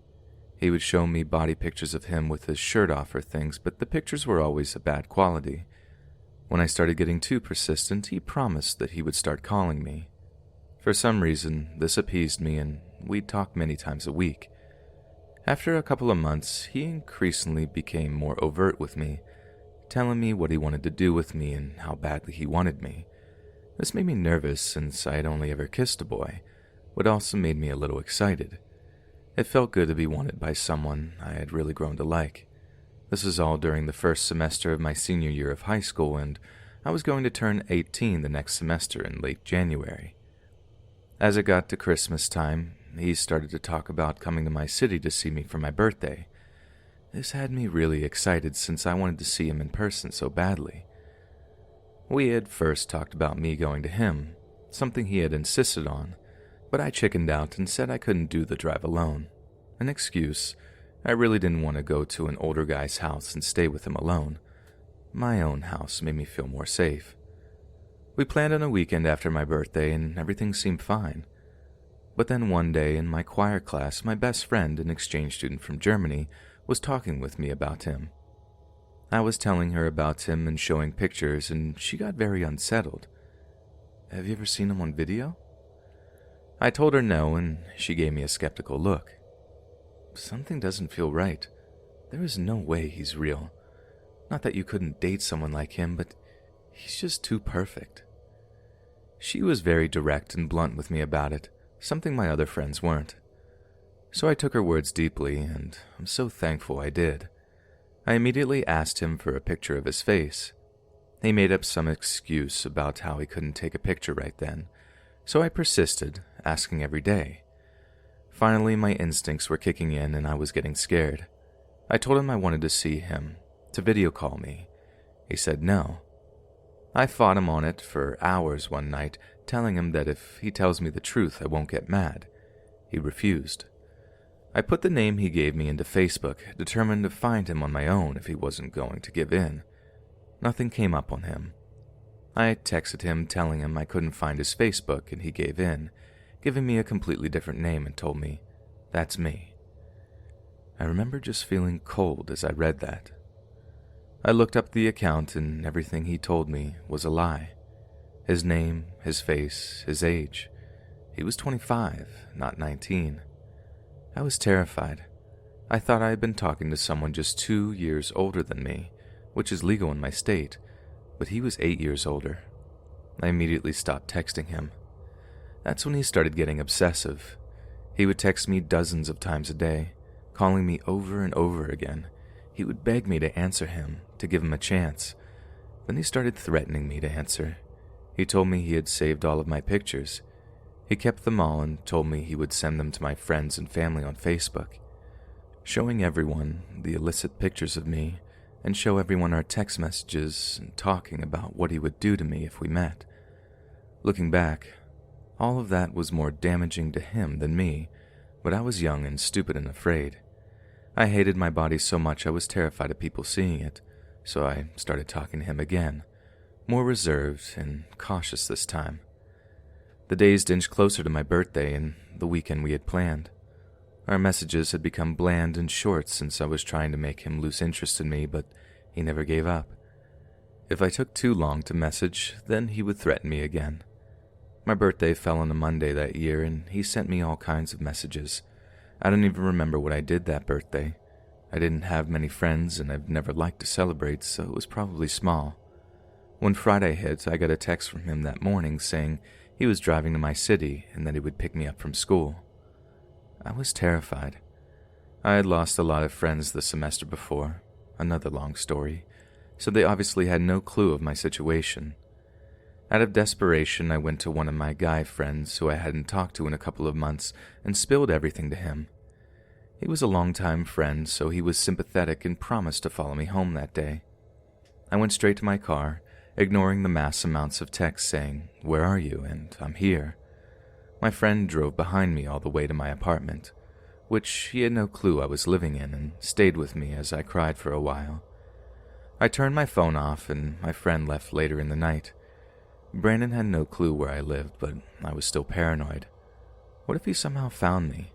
He would show me body pictures of him with his shirt off or things, but the pictures were always of bad quality. When I started getting too persistent, he promised that he would start calling me. For some reason, this appeased me, and we'd talk many times a week. After a couple of months, he increasingly became more overt with me, telling me what he wanted to do with me and how badly he wanted me. This made me nervous since I had only ever kissed a boy, but also made me a little excited. It felt good to be wanted by someone I had really grown to like. This was all during the first semester of my senior year of high school, and I was going to turn 18 the next semester in late January. As it got to Christmas time, he started to talk about coming to my city to see me for my birthday. This had me really excited since I wanted to see him in person so badly. We had first talked about me going to him, something he had insisted on, but I chickened out and said I couldn't do the drive alone. An excuse. I really didn't want to go to an older guy's house and stay with him alone. My own house made me feel more safe. We planned on a weekend after my birthday and everything seemed fine. But then one day in my choir class, my best friend, an exchange student from Germany, was talking with me about him. I was telling her about him and showing pictures, and she got very unsettled. "Have you ever seen him on video?" I told her no, and she gave me a skeptical look. "Something doesn't feel right. There is no way he's real. Not that you couldn't date someone like him, but he's just too perfect." She was very direct and blunt with me about it, something my other friends weren't. So I took her words deeply, and I'm so thankful I did. I immediately asked him for a picture of his face. He made up some excuse about how he couldn't take a picture right then, so I persisted, asking every day. Finally, my instincts were kicking in and I was getting scared. I told him I wanted to see him, to video call me. He said no. I fought him on it for hours one night, telling him that if he tells me the truth, I won't get mad. He refused. I put the name he gave me into Facebook, determined to find him on my own if he wasn't going to give in. Nothing came up on him. I texted him telling him I couldn't find his Facebook, and he gave in, giving me a completely different name and told me, "That's me." I remember just feeling cold as I read that. I looked up the account and everything he told me was a lie. His name, his face, his age. He was 25, not 19. I was terrified. I thought I had been talking to someone just 2 years older than me, which is legal in my state, but he was 8 years older. I immediately stopped texting him. That's when he started getting obsessive. He would text me dozens of times a day, calling me over and over again. He would beg me to answer him, to give him a chance. Then he started threatening me to answer. He told me he had saved all of my pictures. He kept them all and told me he would send them to my friends and family on Facebook, showing everyone the illicit pictures of me and show everyone our text messages and talking about what he would do to me if we met. Looking back, all of that was more damaging to him than me, but I was young and stupid and afraid. I hated my body so much I was terrified of people seeing it, so I started talking to him again, more reserved and cautious this time. The days inched closer to my birthday and the weekend we had planned. Our messages had become bland and short since I was trying to make him lose interest in me, but he never gave up. If I took too long to message, then he would threaten me again. My birthday fell on a Monday that year, and he sent me all kinds of messages. I don't even remember what I did that birthday. I didn't have many friends, and I've never liked to celebrate, so it was probably small. When Friday hit, I got a text from him that morning saying he was driving to my city and that he would pick me up from school. I was terrified. I had lost a lot of friends the semester before, another long story, so they obviously had no clue of my situation. Out of desperation, I went to one of my guy friends who I hadn't talked to in a couple of months and spilled everything to him. He was a longtime friend, so he was sympathetic and promised to follow me home that day. I went straight to my car, ignoring the mass amounts of texts saying, "Where are you?" and "I'm here." My friend drove behind me all the way to my apartment, which he had no clue I was living in, and stayed with me as I cried for a while. I turned my phone off and my friend left later in the night. Brandon had no clue where I lived, but I was still paranoid. What if he somehow found me?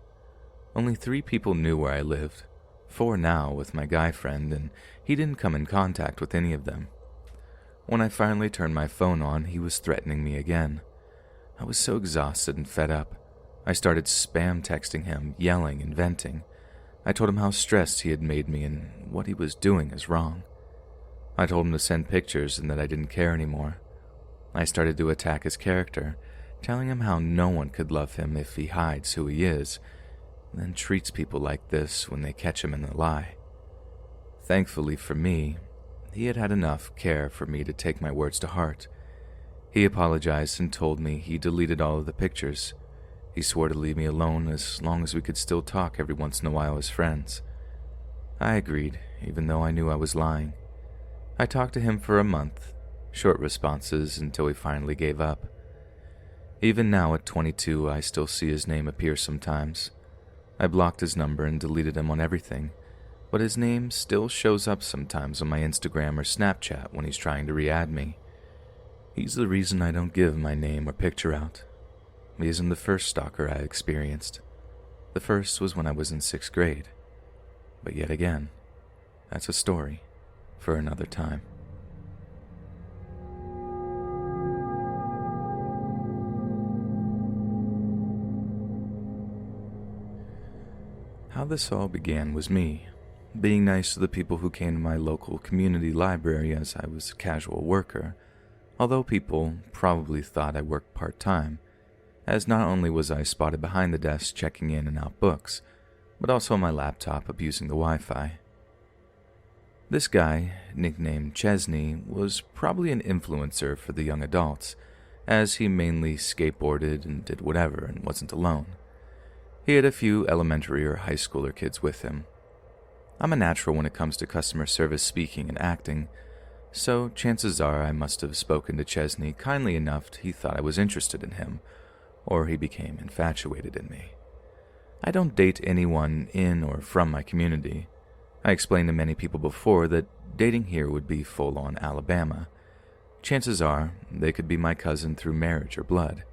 Only 3 people knew where I lived, 4 now with my guy friend, and he didn't come in contact with any of them. When I finally turned my phone on, he was threatening me again. I was so exhausted and fed up. I started spam texting him, yelling and venting. I told him how stressed he had made me and what he was doing is wrong. I told him to send pictures and that I didn't care anymore. I started to attack his character, telling him how no one could love him if he hides who he is, and then treats people like this when they catch him in a lie. Thankfully for me, he had had enough care for me to take my words to heart. He apologized and told me he deleted all of the pictures. He swore to leave me alone as long as we could still talk every once in a while as friends. I agreed, even though I knew I was lying. I talked to him for a month, short responses until he finally gave up. Even now at 22, I still see his name appear sometimes. I blocked his number and deleted him on everything, but his name still shows up sometimes on my Instagram or Snapchat when he's trying to re-add me. He's the reason I don't give my name or picture out. He isn't the first stalker I experienced. The first was when I was in 6th grade. But yet again, that's a story for another time. How this all began was me, being nice to the people who came to my local community library as I was a casual worker, although people probably thought I worked part-time, as not only was I spotted behind the desk checking in and out books, but also on my laptop abusing the Wi-Fi. This guy, nicknamed Chesney, was probably an influencer for the young adults, as he mainly skateboarded and did whatever and wasn't alone. He had a few elementary or high schooler kids with him. I'm a natural when it comes to customer service speaking and acting, so chances are I must have spoken to Chesney kindly enough he thought I was interested in him, or he became infatuated in me. I don't date anyone in or from my community. I explained to many people before that dating here would be full-on Alabama. Chances are they could be my cousin through marriage or blood.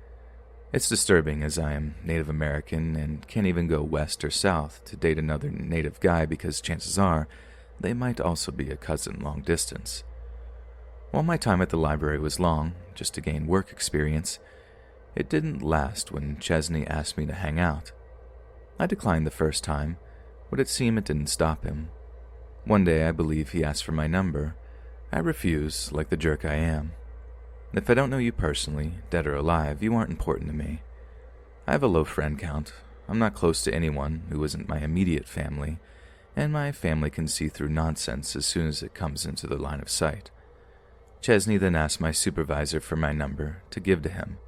It's disturbing as I am Native American and can't even go west or south to date another native guy because chances are they might also be a cousin long distance. While my time at the library was long, just to gain work experience, it didn't last when Chesney asked me to hang out. I declined the first time, but it seemed it didn't stop him. One day I believe he asked for my number. I refused, like the jerk I am. If I don't know you personally, dead or alive, you aren't important to me. I have a low friend count. I'm not close to anyone who isn't my immediate family, and my family can see through nonsense as soon as it comes into their line of sight. Chesney then asked my supervisor for my number to give to him.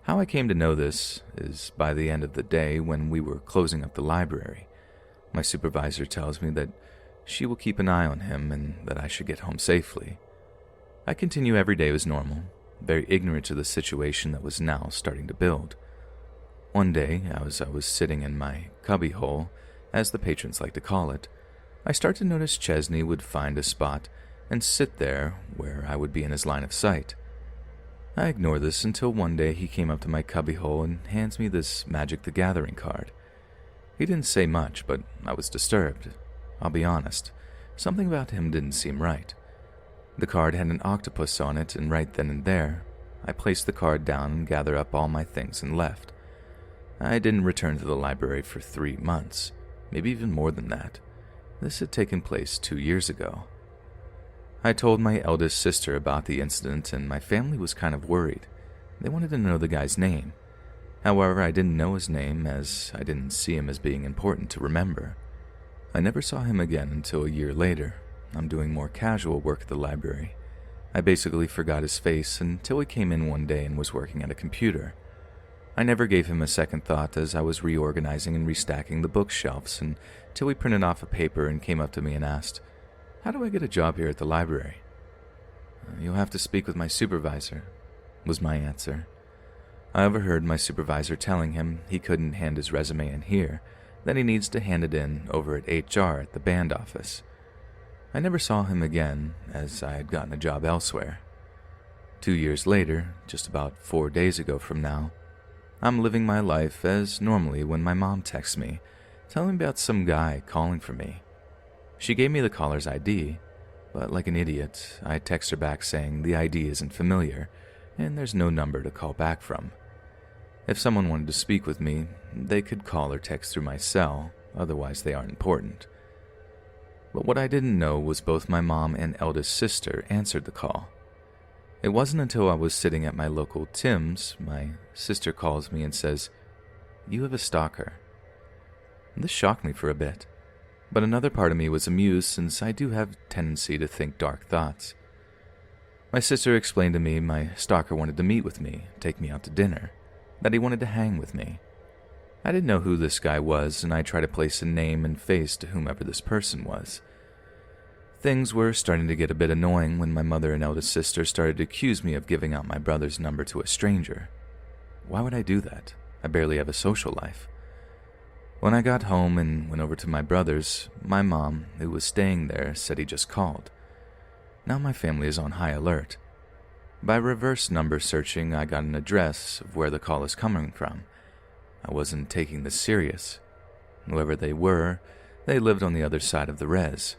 How I came to know this is by the end of the day when we were closing up the library. My supervisor tells me that she will keep an eye on him and that I should get home safely. I continue every day as normal, very ignorant to the situation that was now starting to build. One day, as I was sitting in my cubbyhole, as the patrons like to call it, I start to notice Chesney would find a spot and sit there where I would be in his line of sight. I ignore this until one day he came up to my cubbyhole and hands me this Magic the Gathering card. He didn't say much, but I was disturbed. I'll be honest, something about him didn't seem right. The card had an octopus on it, and right then and there, I placed the card down and gathered up all my things and left. I didn't return to the library for 3 months, maybe even more than that. This had taken place 2 years ago. I told my eldest sister about the incident, and my family was kind of worried. They wanted to know the guy's name. However, I didn't know his name, as I didn't see him as being important to remember. I never saw him again until a year later. I'm doing more casual work at the library. I basically forgot his face until he came in one day and was working at a computer. I never gave him a second thought as I was reorganizing and restacking the bookshelves until he printed off a paper and came up to me and asked, "How do I get a job here at the library?" "You'll have to speak with my supervisor," was my answer. I overheard my supervisor telling him he couldn't hand his resume in here, that he needs to hand it in over at HR at the band office. I never saw him again, as I had gotten a job elsewhere. 2 years later, just about 4 days ago from now, I'm living my life as normally when my mom texts me, telling me about some guy calling for me. She gave me the caller's ID, but like an idiot, I text her back saying the ID isn't familiar, and there's no number to call back from. If someone wanted to speak with me, they could call or text through my cell, otherwise they aren't important. But what I didn't know was both my mom and eldest sister answered the call. It wasn't until I was sitting at my local Tim's, my sister calls me and says, "You have a stalker." This shocked me for a bit, but another part of me was amused since I do have a tendency to think dark thoughts. My sister explained to me my stalker wanted to meet with me, take me out to dinner, that he wanted to hang with me. I didn't know who this guy was, and I tried to place a name and face to whomever this person was. Things were starting to get a bit annoying when my mother and eldest sister started to accuse me of giving out my brother's number to a stranger. Why would I do that? I barely have a social life. When I got home and went over to my brother's, my mom, who was staying there, said he just called. Now my family is on high alert. By reverse number searching, I got an address of where the call is coming from. I wasn't taking this serious. Whoever they were, they lived on the other side of the res.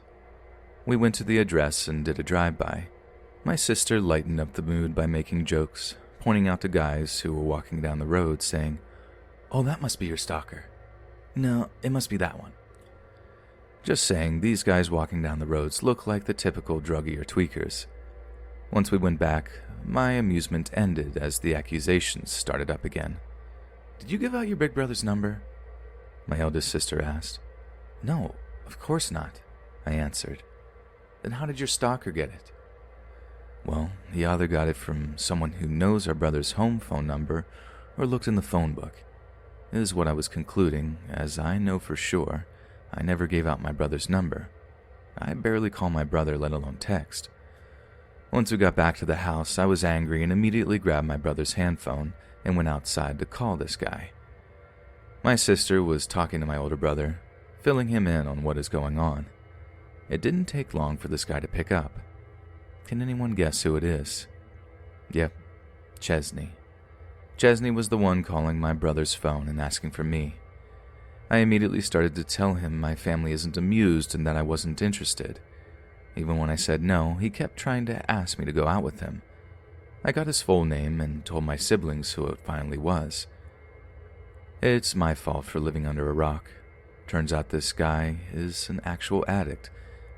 We went to the address and did a drive-by. My sister lightened up the mood by making jokes, pointing out to guys who were walking down the road, saying, "Oh, that must be your stalker. No, it must be that one." Just saying, these guys walking down the roads look like the typical druggie or tweakers. Once we went back, my amusement ended as the accusations started up again. "Did you give out your big brother's number?" my eldest sister asked. "No, of course not," I answered. "Then how did your stalker get it?" "Well, he either got it from someone who knows our brother's home phone number or looked in the phone book," is what I was concluding, as I know for sure I never gave out my brother's number. I barely call my brother, let alone text. Once we got back to the house, I was angry and immediately grabbed my brother's handphone and went outside to call this guy. My sister was talking to my older brother, filling him in on what is going on. It didn't take long for this guy to pick up. Can anyone guess who it is? Yep, Chesney. Chesney was the one calling my brother's phone and asking for me. I immediately started to tell him my family isn't amused and that I wasn't interested. Even when I said no, he kept trying to ask me to go out with him. I got his full name and told my siblings who it finally was. It's my fault for living under a rock. Turns out this guy is an actual addict,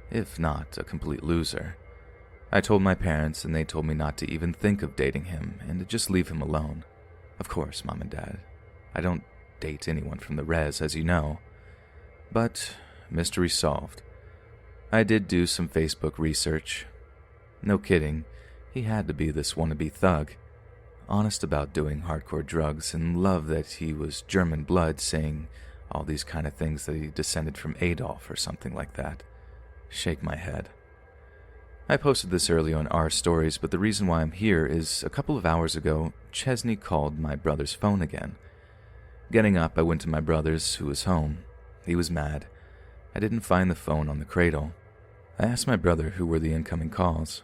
if not a complete loser. I told my parents and they told me not to even think of dating him and to just leave him alone. Of course, Mom and Dad. I don't date anyone from the res, as you know. But mystery solved. I did do some Facebook research. No kidding, he had to be this wannabe thug. Honest about doing hardcore drugs and love that he was German blood, saying all these kind of things that he descended from Adolf or something like that. Shake my head. I posted this early on our stories, but the reason why I'm here is a couple of hours ago, Chesney called my brother's phone again. Getting up, I went to my brother's, who was home. He was mad. I didn't find the phone on the cradle. I asked my brother who were the incoming calls.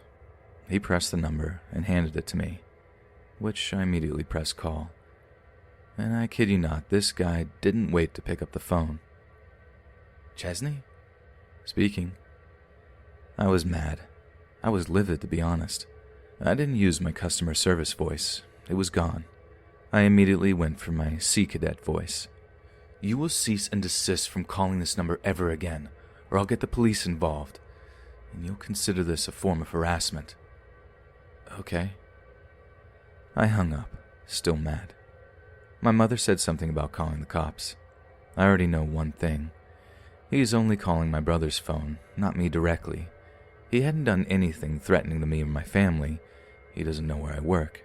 He pressed the number and handed it to me, which I immediately pressed call. And I kid you not, this guy didn't wait to pick up the phone. "Chesney?" "Speaking." I was mad. I was livid, to be honest. I didn't use my customer service voice. It was gone. I immediately went for my Sea Cadet voice. "You will cease and desist from calling this number ever again, or I'll get the police involved. and you'll consider this a form of harassment." "Okay." I hung up, still mad. My mother said something about calling the cops. I already know one thing. He's only calling my brother's phone, not me directly. He hadn't done anything threatening to me or my family. He doesn't know where I work.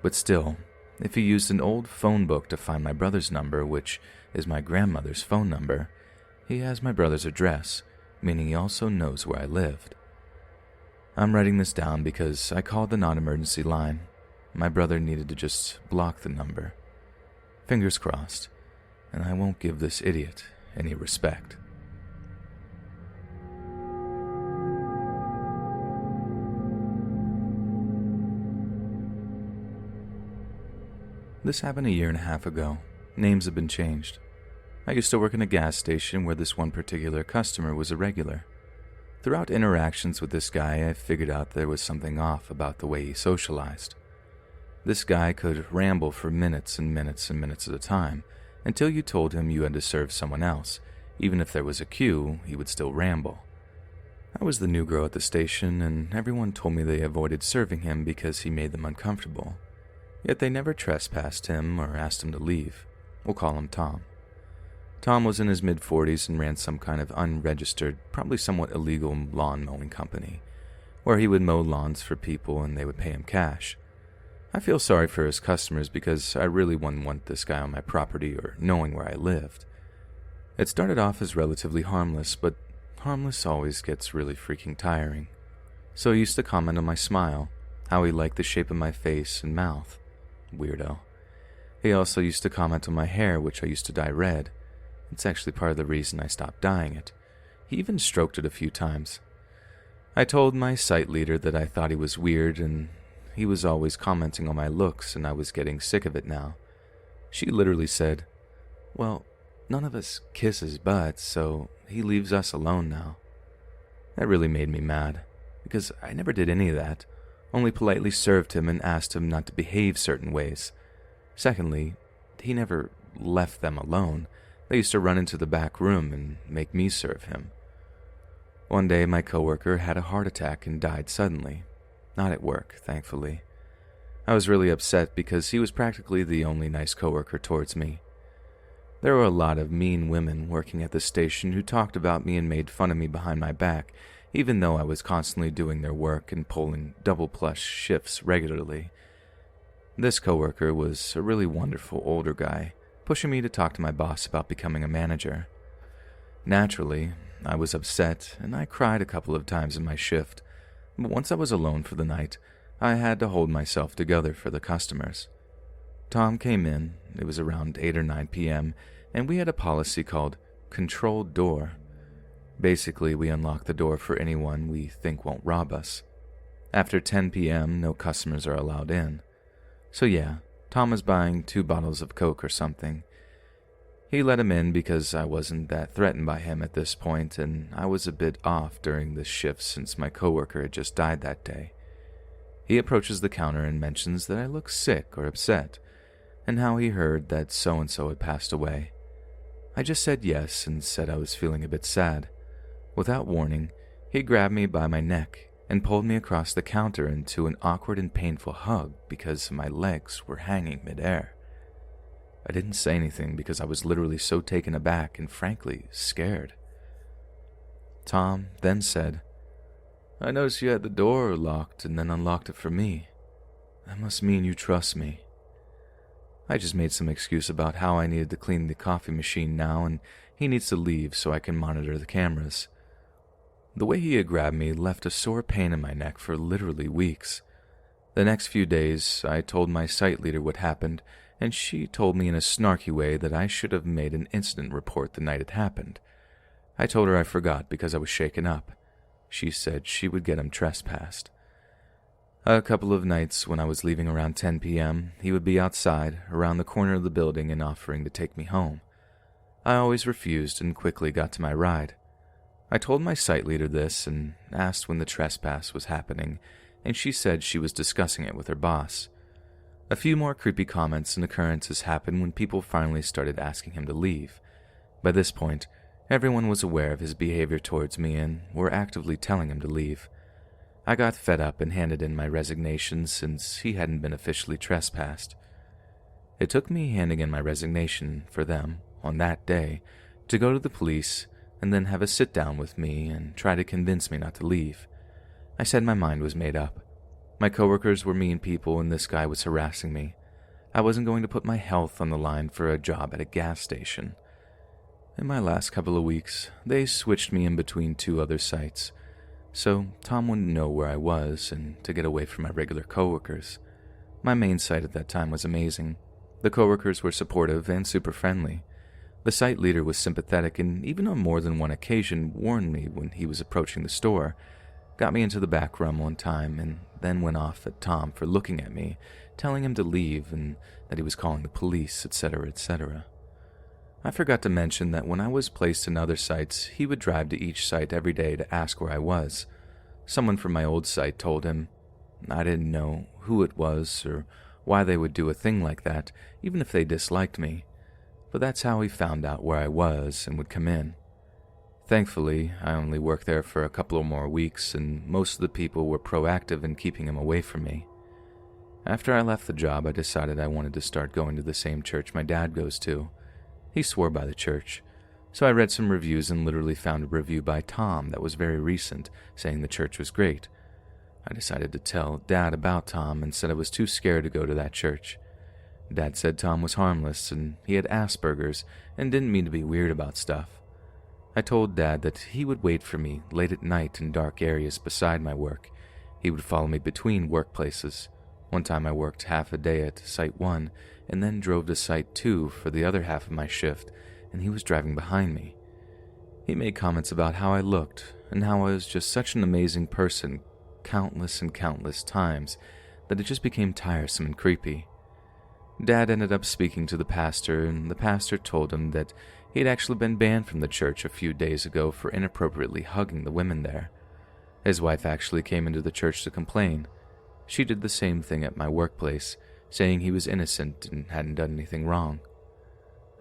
But still, if he used an old phone book to find my brother's number, which is my grandmother's phone number, he has my brother's address, meaning he also knows where I lived. I'm writing this down because I called the non-emergency line. My brother needed to just block the number. Fingers crossed, and I won't give this idiot any respect. This happened a year and a half ago. Names have been changed. I used to work in a gas station where this one particular customer was a regular. Throughout interactions with this guy, I figured out there was something off about the way he socialized. This guy could ramble for minutes and minutes and minutes at a time, until you told him you had to serve someone else. Even if there was a queue, he would still ramble. I was the new girl at the station, and everyone told me they avoided serving him because he made them uncomfortable. Yet they never trespassed him or asked him to leave. We'll call him Tom. Tom was in his mid-40s and ran some kind of unregistered, probably somewhat illegal lawn mowing company, where he would mow lawns for people and they would pay him cash. I feel sorry for his customers because I really wouldn't want this guy on my property or knowing where I lived. It started off as relatively harmless, but harmless always gets really freaking tiring. So he used to comment on my smile, how he liked the shape of my face and mouth. Weirdo. He also used to comment on my hair, which I used to dye red. It's actually part of the reason I stopped dyeing it. He even stroked it a few times. I told my site leader that I thought he was weird, and he was always commenting on my looks, and I was getting sick of it now. She literally said, "Well, none of us kiss his butt, so he leaves us alone now." That really made me mad, because I never did any of that, only politely served him and asked him not to behave certain ways. Secondly, he never left them alone. They used to run into the back room and make me serve him. One day, my coworker had a heart attack and died suddenly. Not at work, thankfully. I was really upset because he was practically the only nice coworker towards me. There were a lot of mean women working at the station who talked about me and made fun of me behind my back, even though I was constantly doing their work and pulling double-plus shifts regularly. This coworker was a really wonderful older guy, pushing me to talk to my boss about becoming a manager. Naturally, I was upset, and I cried a couple of times in my shift, but once I was alone for the night, I had to hold myself together for the customers. Tom came in, it was around 8 or 9 p.m., and we had a policy called controlled door. Basically, we unlock the door for anyone we think won't rob us. After 10 p.m., no customers are allowed in. So yeah, Tom was buying 2 bottles of Coke or something. He let him in because I wasn't that threatened by him at this point, and I was a bit off during this shift since my coworker had just died that day. He approaches the counter and mentions that I look sick or upset, and how he heard that so-and-so had passed away. I just said yes and said I was feeling a bit sad. Without warning, he grabbed me by my neck and pulled me across the counter into an awkward and painful hug because my legs were hanging midair. I didn't say anything because I was literally so taken aback and frankly scared. Tom then said, "I noticed you had the door locked and then unlocked it for me. That must mean you trust me." I just made some excuse about how I needed to clean the coffee machine now and he needs to leave so I can monitor the cameras. The way he had grabbed me left a sore pain in my neck for literally weeks. The next few days, I told my site leader what happened, and she told me in a snarky way that I should have made an incident report the night it happened. I told her I forgot because I was shaken up. She said she would get him trespassed. A couple of nights when I was leaving around 10 p.m., he would be outside, around the corner of the building and offering to take me home. I always refused and quickly got to my ride. I told my site leader this and asked when the trespass was happening, and she said she was discussing it with her boss. A few more creepy comments and occurrences happened when people finally started asking him to leave. By this point, Everyone was aware of his behavior towards me and were actively telling him to leave. I got fed up and handed in my resignation since he hadn't been officially trespassed. It took me handing in my resignation for them, on that day, to go to the police and then have a sit-down with me and try to convince me not to leave. I said my mind was made up. My coworkers were mean people and this guy was harassing me. I wasn't going to put my health on the line for a job at a gas station. In my last couple of weeks, they switched me in between 2 other sites, so Tom wouldn't know where I was and to get away from my regular coworkers. My main site at that time was amazing. The coworkers were supportive and super friendly. The site leader was sympathetic and even on more than one occasion warned me when he was approaching the store, got me into the back room one time, and then went off at Tom for looking at me, telling him to leave and that he was calling the police, etc., etc. I forgot to mention that when I was placed in other sites, he would drive to each site every day to ask where I was. Someone from my old site told him. I didn't know who it was or why they would do a thing like that, even if they disliked me, but that's how he found out where I was and would come in. Thankfully, I only worked there for a couple of more weeks, and most of the people were proactive in keeping him away from me. After I left the job, I decided I wanted to start going to the same church my dad goes to. He swore by the church, so I read some reviews and literally found a review by Tom that was very recent, saying the church was great. I decided to tell Dad about Tom and said I was too scared to go to that church. Dad said Tom was harmless and he had Asperger's and didn't mean to be weird about stuff. I told Dad that he would wait for me late at night in dark areas beside my work. He would follow me between workplaces. One time I worked half a day at Site 1 and then drove to Site 2 for the other half of my shift, and he was driving behind me. He made comments about how I looked and how I was just such an amazing person countless and countless times that it just became tiresome and creepy. Dad ended up speaking to the pastor, and the pastor told him that he had actually been banned from the church a few days ago for inappropriately hugging the women there. His wife actually came into the church to complain. She did the same thing at my workplace, saying he was innocent and hadn't done anything wrong.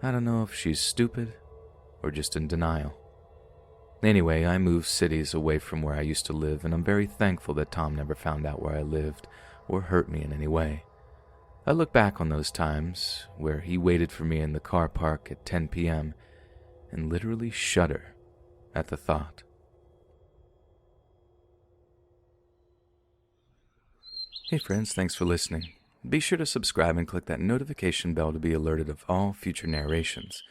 I don't know if she's stupid or just in denial. Anyway, I moved cities away from where I used to live, and I'm very thankful that Tom never found out where I lived or hurt me in any way. I look back on those times where he waited for me in the car park at 10 p.m. and literally shudder at the thought. Hey friends, thanks for listening. Be sure to subscribe and click that notification bell to be alerted of all future narrations.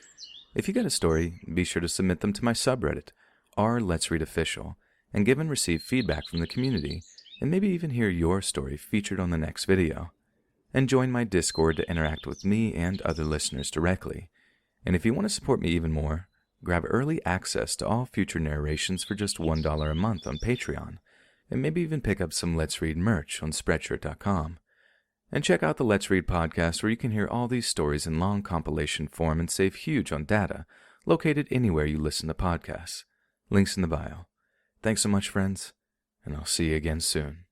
If you got a story, be sure to submit them to my subreddit, r/LetsReadOfficial, and give and receive feedback from the community, and maybe even hear your story featured on the next video. And join my Discord to interact with me and other listeners directly. And if you want to support me even more, grab early access to all future narrations for just $1 a month on Patreon, and maybe even pick up some Let's Read merch on Spreadshirt.com. And check out the Let's Read podcast, where you can hear all these stories in long compilation form and save huge on data, located anywhere you listen to podcasts. Links in the bio. Thanks so much, friends, and I'll see you again soon.